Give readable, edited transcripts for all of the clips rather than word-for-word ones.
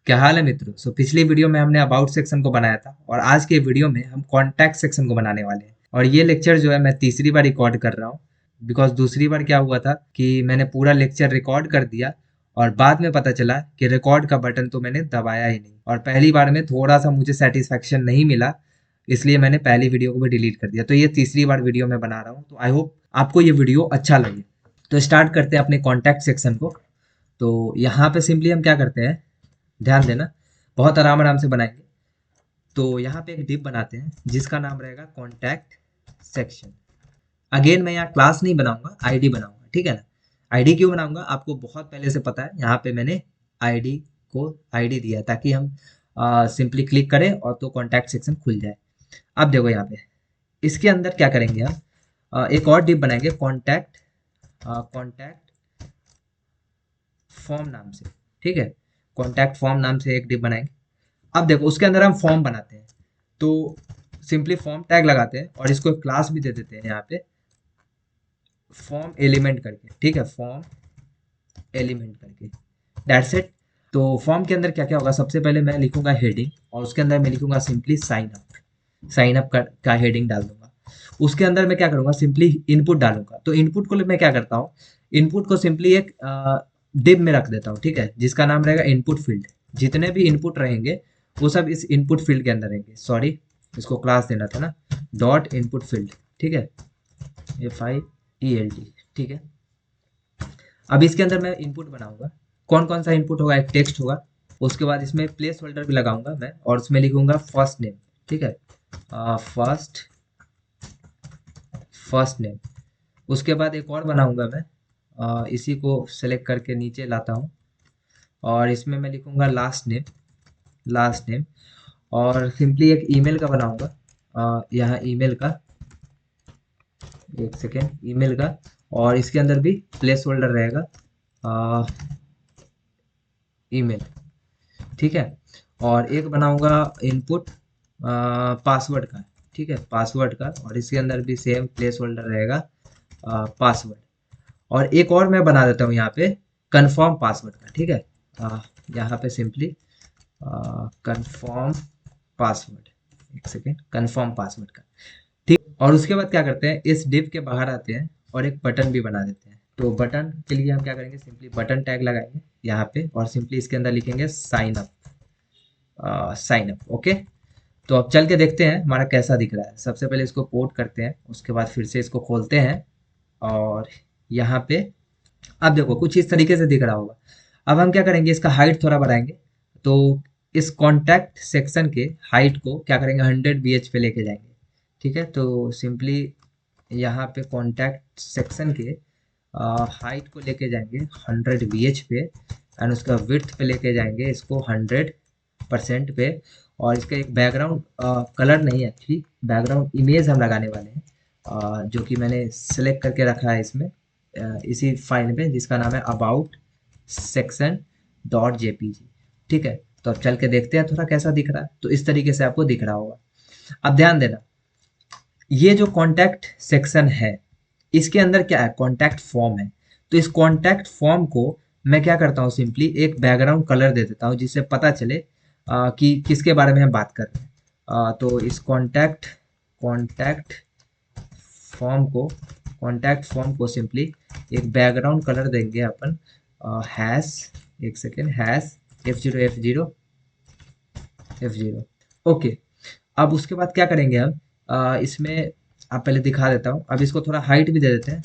क्या हाल है मित्रों। पिछली वीडियो में हमने अबाउट सेक्शन को बनाया था और आज के वीडियो में हम कॉन्टैक्ट सेक्शन को बनाने वाले हैं। और ये लेक्चर जो है मैं तीसरी बार रिकॉर्ड कर रहा हूँ, बिकॉज दूसरी बार क्या हुआ था कि मैंने पूरा लेक्चर रिकॉर्ड कर दिया और बाद में पता चला कि रिकॉर्ड का बटन तो मैंने दबाया ही नहीं, और पहली बार में थोड़ा सा मुझे सेटिस्फेक्शन नहीं मिला, इसलिए मैंने पहली वीडियो को भी डिलीट कर दिया। तो ये तीसरी बार वीडियो में बना रहा हूँ, तो आई होप आपको ये वीडियो अच्छा लगे। तो स्टार्ट करते हैं अपने कॉन्टैक्ट सेक्शन को। तो यहाँ पे सिंपली हम क्या करते हैं, ध्यान देना, बहुत आराम आराम से बनाएंगे। तो यहाँ पे एक डिप बनाते हैं जिसका नाम रहेगा कॉन्टैक्ट सेक्शन। अगेन मैं यहाँ क्लास नहीं बनाऊंगा, आईडी बनाऊंगा, ठीक है ना। आईडी क्यों बनाऊंगा आपको बहुत पहले से पता है, यहाँ पे मैंने आईडी को आईडी दिया ताकि हम सिंपली क्लिक करें और तो कॉन्टैक्ट सेक्शन खुल जाए। अब देखो यहाँ पे इसके अंदर क्या करेंगे हम, एक और डिप बनाएंगे कॉन्टैक्ट कॉन्टैक्ट फॉर्म नाम से, ठीक है। कॉन्टैक्ट फॉर्म नाम से एक डिप बनाएंगे। अब देखो उसके अंदर हम फॉर्म बनाते हैं, तो सिंपली फॉर्म टैग लगाते हैं और इसको क्लास भी दे देते हैं यहाँ पे, फॉर्म एलिमेंट करके, ठीक है, फॉर्म एलिमेंट करके, दैट्स इट। तो फॉर्म के अंदर क्या क्या होगा, सबसे पहले मैं लिखूंगा हेडिंग और उसके अंदर मैं लिखूंगा सिंपली साइन अप का हेडिंग डाल दूंगा। उसके अंदर मैं क्या करूंगा, सिंपली इनपुट डालूंगा। तो इनपुट को मैं क्या करता हूँ, इनपुट को सिंपली एक डिब में रख देता हूँ, ठीक है, जिसका नाम रहेगा इनपुट फील्ड। जितने भी इनपुट रहेंगे वो सब इस इनपुट फील्ड के अंदर रहेंगे। सॉरी, इसको क्लास देना था ना, डॉट इनपुट फील्ड, ठीक है, FIELD, ठीक है। अब इसके अंदर मैं इनपुट बनाऊंगा। कौन कौन सा इनपुट होगा, एक टेक्स्ट होगा, उसके बाद इसमें प्लेस होल्डर भी लगाऊंगा मैं और उसमें लिखूंगा फर्स्ट नेम, ठीक है, फर्स्ट फर्स्ट नेम। उसके बाद एक और बनाऊंगा मैं, इसी को सेलेक्ट करके नीचे लाता हूँ और इसमें मैं लिखूंगा लास्ट नेम। और सिंपली एक ईमेल का बनाऊंगा, यहाँ ईमेल का, एक सेकेंड, ईमेल का, और इसके अंदर भी प्लेस होल्डर रहेगा ईमेल, ठीक है। और एक बनाऊंगा इनपुट पासवर्ड का, ठीक है, पासवर्ड का, और इसके अंदर भी सेम प्लेस होल्डर रहेगा पासवर्ड। और एक और मैं बना देता हूँ यहाँ पे कंफर्म पासवर्ड का, ठीक है, यहाँ पे सिंपली कंफर्म पासवर्ड, एक सेकेंड, कंफर्म पासवर्ड का, ठीक। और उसके बाद क्या करते हैं, इस डिव के बाहर आते हैं और एक बटन भी बना देते हैं। तो बटन के लिए हम क्या करेंगे, सिंपली बटन टैग लगाएंगे यहाँ पे और सिंपली इसके अंदर लिखेंगे साइन अप, ओके। तो अब चल के देखते हैं हमारा कैसा दिख रहा है। सबसे पहले इसको पोर्ट करते हैं, उसके बाद फिर से इसको खोलते हैं और यहाँ पे अब देखो कुछ इस तरीके से दिख रहा होगा। अब हम क्या करेंगे, इसका हाइट थोड़ा बढ़ाएंगे। तो इस कॉन्टैक्ट सेक्शन के हाइट को क्या करेंगे, 100 VH पे लेके जाएंगे, ठीक है। तो सिंपली यहाँ पे कॉन्टैक्ट सेक्शन के हाइट को लेके जाएंगे 100 VH पे, एंड उसका विड्थ पे लेके जाएंगे इसको 100% पे। और इसका एक बैकग्राउंड कलर नहीं है, एक्चुअली बैकग्राउंड इमेज हम लगाने वाले हैं, जो कि मैंने सेलेक्ट करके रखा है इसमें, इसी फाइल में जिसका नाम है अबाउट सेक्शन .jpg, ठीक है। तो अब चल के देखते हैं थोड़ा कैसा दिख रहा है। तो इस तरीके से आपको दिख रहा होगा। अब ध्यान देना, ये जो कॉन्टैक्ट सेक्शन है इसके अंदर क्या है, कॉन्टैक्ट फॉर्म है। तो इस कॉन्टैक्ट फॉर्म को मैं क्या करता हूँ, सिंपली एक बैकग्राउंड कलर दे देता हूँ जिससे पता चले कि किसके बारे में हम बात कर रहे हैं। तो इस कॉन्टैक्ट फॉर्म को सिंपली एक बैकग्राउंड कलर देंगे अपन, हैश, एक सेकेंड, हैश F0 ओके। अब उसके बाद क्या करेंगे हम, इसमें आप पहले दिखा देता हूँ। अब इसको थोड़ा हाइट भी दे देते हैं,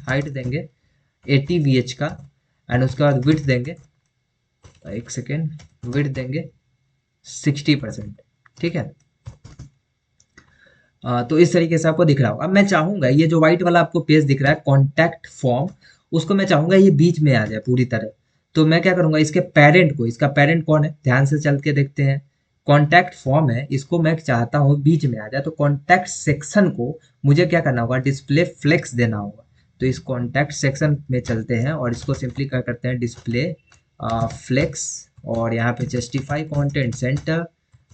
हाइट देंगे 80 VH का, एंड उसके बाद विड्थ देंगे, एक सेकेंड, विड्थ देंगे 60%, ठीक है। तो इस तरीके से आपको दिख रहा होगा। अब मैं चाहूंगा ये जो व्हाइट वाला आपको पेज दिख रहा है कॉन्टैक्ट फॉर्म, उसको मैं चाहूंगा ये बीच में आ जाए पूरी तरह। तो मैं क्या करूंगा, इसके पेरेंट को, इसका पेरेंट कौन है ध्यान से चल के देखते हैं, कॉन्टैक्ट फॉर्म है, इसको मैं चाहता हूँ बीच में आ जाए। तो कॉन्टैक्ट सेक्शन को मुझे क्या करना होगा, डिस्प्ले फ्लेक्स देना होगा। तो इस कॉन्टैक्ट सेक्शन में चलते हैं और इसको सिंपली क्या करते हैं, डिस्प्ले फ्लेक्स, और यहाँ पे justify content centre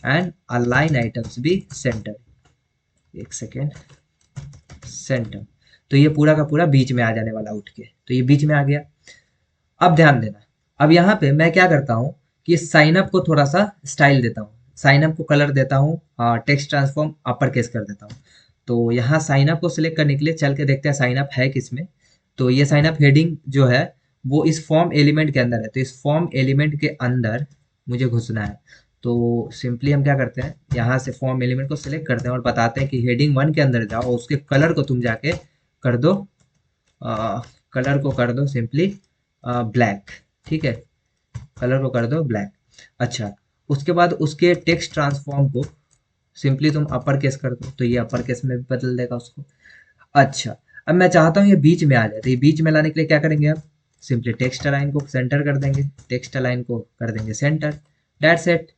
and align items भी सेंटर, एक सेकेंड, सेंटर। तो ये पूरा का पूरा बीच में आ जाने वाला उठ के, तो ये बीच में आ गया। अब ध्यान देना, अब यहाँ पे मैं क्या करता हूँ, कि साइन अप को थोड़ा सा स्टाइल देता हूँ, साइन अप को कलर देता हूँ, टेक्स्ट ट्रांसफॉर्म अपर केस कर देता हूँ। तो यहाँ साइन अप को सिलेक्ट करने के लिए चल के देखते हैं साइन अप है किसमें। तो ये साइन अप हेडिंग जो है वो इस फॉर्म एलिमेंट के अंदर है, तो इस फॉर्म एलिमेंट के अंदर मुझे घुसना है। तो सिंपली हम क्या करते हैं, यहाँ से फॉर्म एलिमेंट को सिलेक्ट करते हैं और बताते हैं कि हेडिंग 1 के अंदर जाओ और उसके कलर को तुम जाके कर दो, कलर को कर दो सिंपली ब्लैक। ठीक है, कलर को कर दो ब्लैक। अच्छा, उसके बाद उसके टेक्स्ट ट्रांसफॉर्म को सिंपली तुम अपर केस कर दो, तो ये अपर केस में भी बदल देगा उसको। अच्छा, अब मैं चाहता हूँ ये बीच में आ जाए, तो ये बीच में लाने के लिए क्या करेंगे, अब सिंपली टेक्स्ट अलाइन को सेंटर कर देंगे, टेक्स्ट अलाइन को कर देंगे सेंटर, दैट्स इट।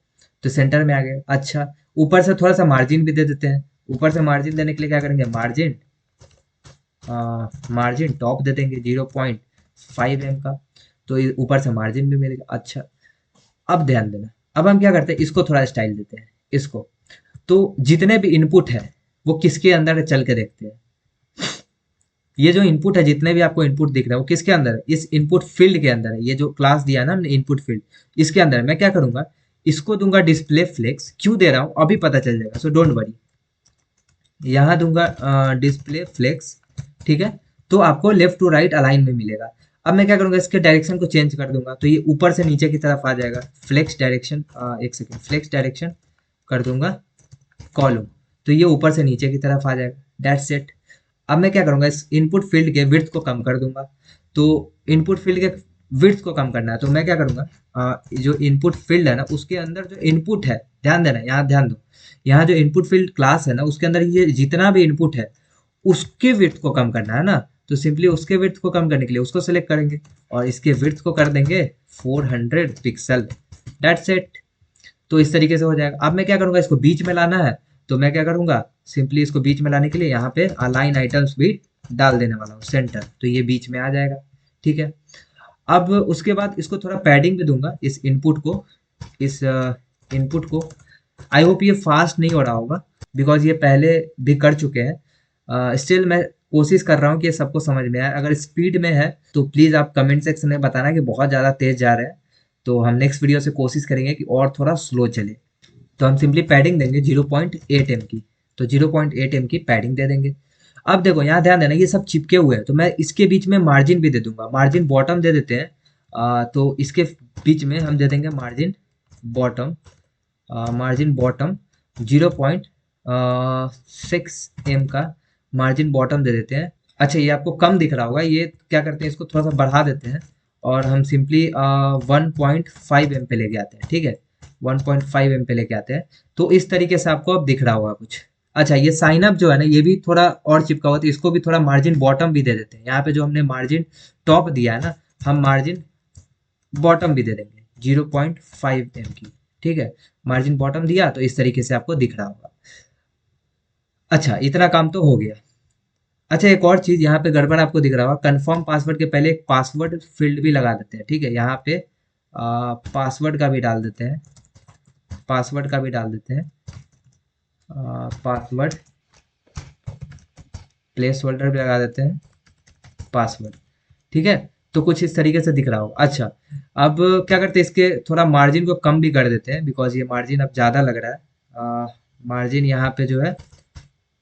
तो सेंटर में आ गया। अच्छा, ऊपर से थोड़ा सा मार्जिन भी दे देते हैं। ऊपर से मार्जिन देने के लिए क्या करेंगे, मार्जिन मार्जिन टॉप दे देंगे 0.5 एम का, तो ऊपर से मार्जिन भी मिलेगा। अच्छा, अब ध्यान देना, अब हम क्या करते हैं, इसको थोड़ा स्टाइल देते हैं इसको। तो जितने भी इनपुट है वो किसके अंदर है, चल के देखते हैं। ये जो इनपुट है, जितने भी आपको इनपुट दिख रहा है वो किसके अंदर है, इस इनपुट फील्ड के अंदर है। ये जो क्लास दिया है ना हमने इनपुट फील्ड, इसके अंदर है। मैं क्या करूंगा, इसको दूंगा डिस्प्ले फ्लेक्स। क्यों दे रहा हूं अभी पता चल जाएगा, सो डोंट वरी। यहाँ दूंगा डिस्प्ले फ्लेक्स, ठीक है, तो आपको लेफ्ट टू राइट अलाइन में मिलेगा। अब मैं क्या करूंगा, इसके डायरेक्शन को चेंज कर दूंगा, तो ये ऊपर से नीचे की तरफ आ जाएगा। फ्लेक्स डायरेक्शन, एक सेकेंड, फ्लेक्स डायरेक्शन कर दूंगा कॉलम, तो ये ऊपर से नीचे की तरफ आ जाएगा, दैट्स इट। अब मैं क्या करूंगा, इस इनपुट फील्ड के विड्थ को कम कर दूंगा। तो इनपुट फील्ड के विड्थ को कम करना है, तो मैं क्या करूंगा, जो इनपुट फील्ड है ना उसके अंदर जो इनपुट है, ध्यान देना, यहाँ ध्यान दो, यहाँ जो इनपुट फील्ड क्लास है ना उसके अंदर ये जितना भी इनपुट है उसके विड्थ को कम करना है ना। तो सिंपली उसके विड्थ को कम करने के लिए उसको सिलेक्ट करेंगे और इसके विड्थ को कर देंगे 400 पिक्सल, दैट्स इट। तो इस तरीके से हो जाएगा। अब मैं क्या करूंगा, इसको बीच में लाना है, तो मैं क्या करूंगा, सिंपली इसको बीच में लाने के लिए यहाँ पे अलाइन आइटम्स भी डाल देने वाला हूँ सेंटर, तो ये बीच में आ जाएगा। ठीक है, अब उसके बाद इसको थोड़ा पैडिंग भी दूंगा इस इनपुट को, इस इनपुट को। आई होप ये फास्ट नहीं हो रहा होगा बिकॉज ये पहले भी कर चुके हैं। स्टिल मैं कोशिश कर रहा हूँ कि ये सबको समझ में आए। अगर स्पीड में है तो प्लीज़ आप कमेंट सेक्शन में बताना कि बहुत ज़्यादा तेज जा रहा है, तो हम नेक्स्ट वीडियो से कोशिश करेंगे कि और थोड़ा स्लो चले। तो हम सिंपली पैडिंग देंगे 0.8 एम की, तो 0.8 एम की पैडिंग दे देंगे। अब देखो यहाँ ध्यान देना, ये सब चिपके हुए हैं, तो मैं इसके बीच में मार्जिन भी दे दूंगा, मार्जिन बॉटम दे देते हैं। तो इसके बीच में हम दे देंगे margin bottom, margin bottom 0.6 M का मार्जिन बॉटम दे देते हैं। अच्छा, ये आपको कम दिख रहा होगा, ये क्या करते हैं, इसको थोड़ा सा बढ़ा देते हैं और हम सिंपली 1.5 एम पे लेके आते हैं। ठीक है, 1.5 एम पे लेके आते हैं, तो इस तरीके से आपको अब दिख रहा होगा कुछ। अच्छा, ये साइन अप जो है ना ये भी थोड़ा और चिपका हुआ, तो इसको भी थोड़ा मार्जिन बॉटम भी दे देते हैं। यहाँ पे जो हमने मार्जिन टॉप दिया है ना, हम मार्जिन बॉटम भी दे देंगे 0.5 एम की। ठीक है, मार्जिन बॉटम दिया तो इस तरीके से आपको दिख रहा होगा। अच्छा, इतना काम तो हो गया। अच्छा, एक और चीज यहाँ पे गड़बड़ आपको दिख रहा होगा, कंफर्म पासवर्ड के पहले एक पासवर्ड फील्ड भी लगा देते हैं। ठीक है, यहाँ पे पासवर्ड का भी डाल देते हैं, पासवर्ड का भी डाल देते हैं, पासवर्ड प्लेस होल्डर भी लगा देते हैं, पासवर्ड। ठीक है, तो कुछ इस तरीके से दिख रहा होगा। अच्छा, अब क्या करते हैं, इसके थोड़ा मार्जिन को कम भी कर देते हैं बिकॉज ये मार्जिन अब ज़्यादा लग रहा है। मार्जिन यहाँ पे जो है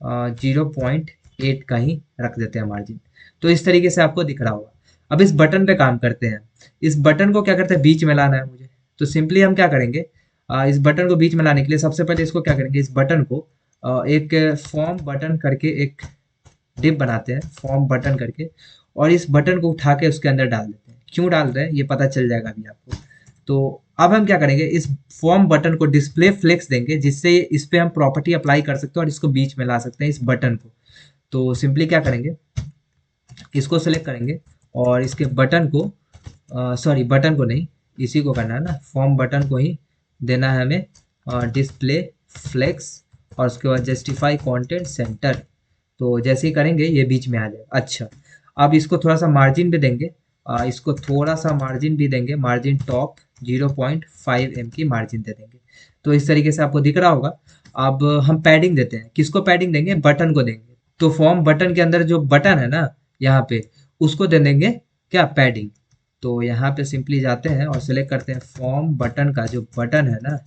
0.8 का ही रख देते हैं मार्जिन, तो इस तरीके से आपको दिख रहा होगा। अब इस बटन पे काम करते हैं। इस बटन को क्या करते हैं, बीच में लाना है मुझे, तो सिंपली हम क्या करेंगे, इस बटन को बीच में लाने के लिए सबसे पहले इसको क्या करेंगे, इस बटन को एक फॉर्म बटन करके एक डिप बनाते हैं, फॉर्म बटन करके, और इस बटन को उठा के उसके अंदर डाल देते हैं। क्यों डाल रहे हैं ये पता चल जाएगा अभी आपको। तो अब हम क्या करेंगे, इस फॉर्म बटन को डिस्प्ले फ्लेक्स देंगे जिससे इस पे हम प्रॉपर्टी अप्लाई कर सकते हैं और इसको बीच में ला सकते हैं, इस बटन को। तो सिंपली क्या करेंगे, इसको सेलेक्ट करेंगे और इसके बटन को, सॉरी बटन को नहीं, इसी को करना है ना, फॉर्म बटन को ही देना है हमें डिस्प्ले फ्लेक्स और उसके बाद जस्टिफाई कंटेंट सेंटर। तो जैसे ही करेंगे ये बीच में आ जाएगा। अच्छा, अब इसको थोड़ा सा मार्जिन भी देंगे, इसको थोड़ा सा मार्जिन भी देंगे, मार्जिन टॉप 0.5 एम की मार्जिन दे देंगे, तो इस तरीके से आपको दिख रहा होगा। अब हम पैडिंग देते हैं, किसको पैडिंग देंगे, बटन को देंगे। तो फॉर्म बटन के अंदर जो बटन है ना यहाँ पे, उसको दे देंगे क्या, पैडिंग। तो यहाँ पे सिंपली जाते हैं और सिलेक्ट करते हैं फॉर्म बटन का जो बटन है ना,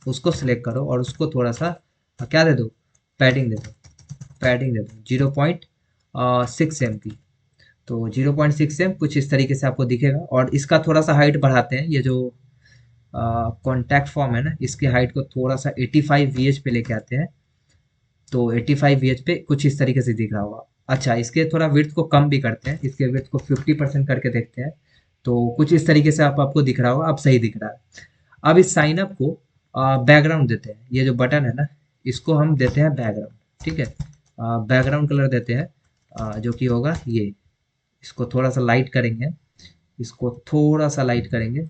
उसको सिलेक्ट करो और उसको थोड़ा सा क्या दे दो, पैडिंग दे दो, पैडिंग दे दो 0.6 एम की। तो 0.6 एम कुछ इस तरीके से आपको दिखेगा। और इसका थोड़ा सा हाइट बढ़ाते हैं, ये जो कॉन्टैक्ट फॉर्म है ना, इसकी हाइट को थोड़ा सा 85 VH पे लेके आते हैं। तो 85 VH पे कुछ इस तरीके से दिख रहा होगा। अच्छा, इसके थोड़ा विड्थ को कम भी करते हैं, इसके विड्थ को 50% करके देखते हैं। तो कुछ इस तरीके से आपको दिख रहा होगा, अब सही दिख रहा है। अब इस साइन अप को बैकग्राउंड देते हैं, ये जो बटन है ना, इसको हम देते हैं बैकग्राउंड। ठीक है, बैकग्राउंड कलर देते हैं जो कि होगा ये। इसको थोड़ा सा लाइट करेंगे, इसको थोड़ा सा लाइट करेंगे।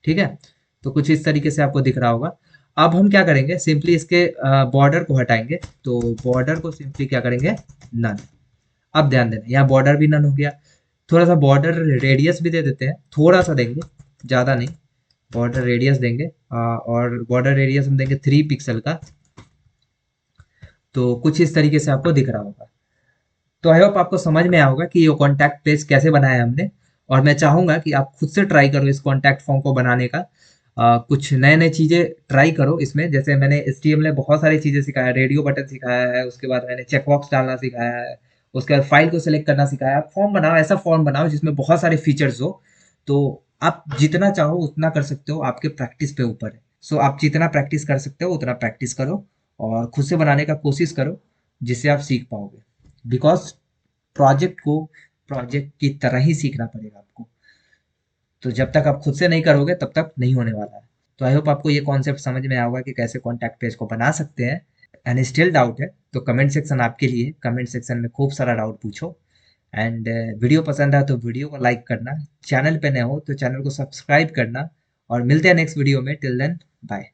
ठीक है, तो कुछ इस तरीके से आपको दिख रहा होगा। अब हम क्या करेंगे, सिंपली इसके बॉर्डर को हटाएंगे। तो बॉर्डर को सिंपली क्या करेंगे, नन। अब ध्यान देना, यहाँ बॉर्डर भी नन हो गया। थोड़ा सा बॉर्डर रेडियस भी दे देते हैं, थोड़ा सा देंगे, ज़्यादा नहीं। बॉर्डर रेडियस देंगे और बॉर्डर रेडियस हम देंगे 3 पिक्सल का। तो कुछ इस तरीके से आपको दिख रहा होगा। तो आई होप आपको समझ में आया होगा कि ये कॉन्टैक्ट पेज कैसे बनाया है हमने। और मैं चाहूंगा कि आप खुद से ट्राई करो इस कॉन्टैक्ट फॉर्म को बनाने का। कुछ नए नए चीज़ें ट्राई करो इसमें। जैसे मैंने HTML में बहुत सारी चीज़ें सिखाया, रेडियो बटन सिखाया है, उसके बाद मैंने चेकबॉक्स डालना सिखाया है, उसके बाद फाइल को सिलेक्ट करना सिखाया है। आप फॉर्म बनाओ, ऐसा फॉर्म बनाओ जिसमें बहुत सारे फीचर्स हो। तो आप जितना चाहो उतना कर सकते हो, आपके प्रैक्टिस पे ऊपर है। सो आप जितना प्रैक्टिस कर सकते हो उतना प्रैक्टिस करो और खुद से बनाने का कोशिश करो, जिससे आप सीख पाओगे। बिकॉज प्रोजेक्ट को प्रोजेक्ट की तरह ही सीखना पड़ेगा आपको। तो जब तक आप खुद से नहीं करोगे तब तक नहीं होने वाला है। तो आई होप आपको ये कॉन्सेप्ट समझ में आया होगा कि कैसे कॉन्टैक्ट पेज को बना सकते हैं। एंड स्टिल डाउट है तो कमेंट सेक्शन आपके लिए, कमेंट सेक्शन में खूब सारा डाउट पूछो। एंड वीडियो पसंद आया तो वीडियो को लाइक करना, चैनल पे नए हो तो चैनल को सब्सक्राइब करना। और मिलते हैं नेक्स्ट वीडियो में। Till then bye.